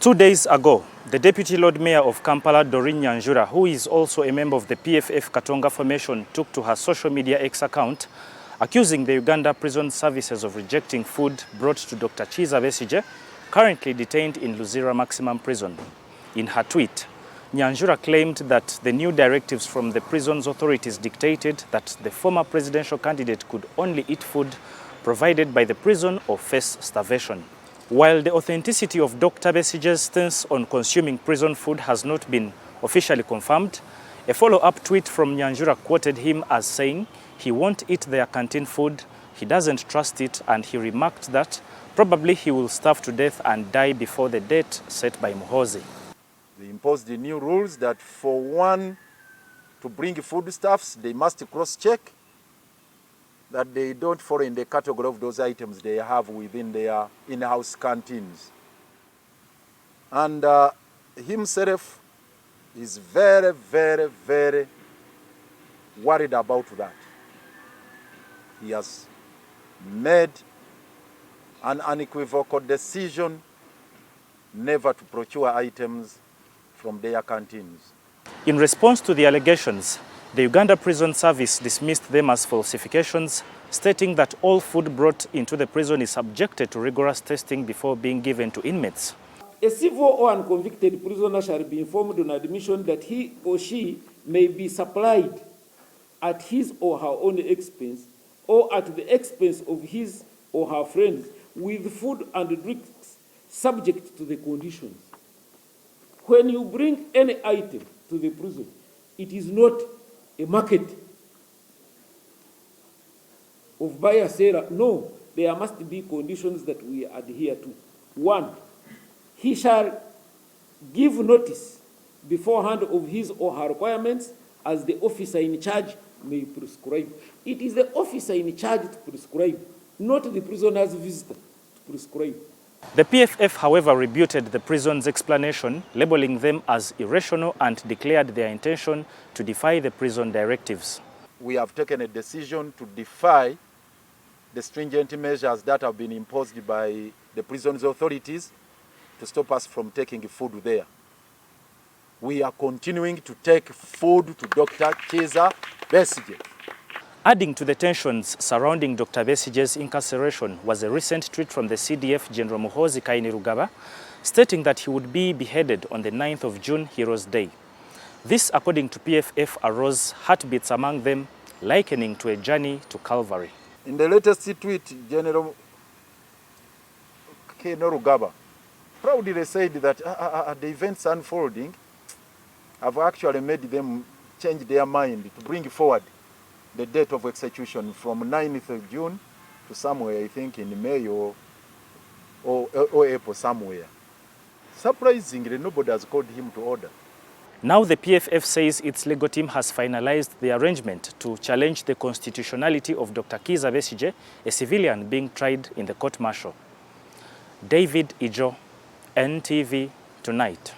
2 days ago, the Deputy Lord Mayor of Kampala, Doreen Nyanjura, who is also a member of the PFF Katonga formation, took to her social media X account, accusing the Uganda Prison Services of rejecting food brought to Dr. Kizza Besigye, currently detained in Luzira Maximum Prison. In her tweet, Nyanjura claimed that the new directives from the prison's authorities dictated that the former presidential candidate could only eat food provided by the prison or face starvation. While the authenticity of Dr. Besigye's stance on consuming prison food has not been officially confirmed, a follow-up tweet from Nyanjura quoted him as saying he won't eat their canteen food, he doesn't trust it, and he remarked that probably he will starve to death and die before the date set by Muhoozi. They imposed the new rules that for one to bring foodstuffs, they must cross-check that they don't fall in the category of those items they have within their in-house canteens. And himself is very, very, very worried about that. He has made an unequivocal decision never to procure items from their canteens. In response to the allegations, the Uganda Prison Service dismissed them as falsifications, stating that all food brought into the prison is subjected to rigorous testing before being given to inmates. A civil or unconvicted prisoner shall be informed on admission that he or she may be supplied at his or her own expense or at the expense of his or her friends with food and drinks subject to the conditions. When you bring any item to the prison, it is not a market of buyer-seller. No, there must be conditions that we adhere to. One, he shall give notice beforehand of his or her requirements as the officer in charge may prescribe. It is the officer in charge to prescribe, not the prisoner's visitor to prescribe. The PFF, however, rebutted the prison's explanation, labeling them as irrational and declared their intention to defy the prison directives. We have taken a decision to defy the stringent measures that have been imposed by the prison's authorities to stop us from taking food there. We are continuing to take food to Dr. Kizza Besigye. Adding to the tensions surrounding Dr. Besigye's incarceration was a recent tweet from the CDF General Muhoozi Kainerugaba, stating that he would be beheaded on the 9th of June, Heroes Day. This, according to PFF, arose heartbeats among them, likening to a journey to Calvary. In the latest tweet, General Kainerugaba proudly said that the events unfolding have actually made them change their mind to bring forward the date of execution from 9th of June to somewhere, I think, in May or April somewhere. Surprisingly, nobody has called him to order. Now the PFF says its legal team has finalized the arrangement to challenge the constitutionality of Dr. Kizza Besigye, a civilian being tried in the court-martial. David Ijjo, NTV Tonight.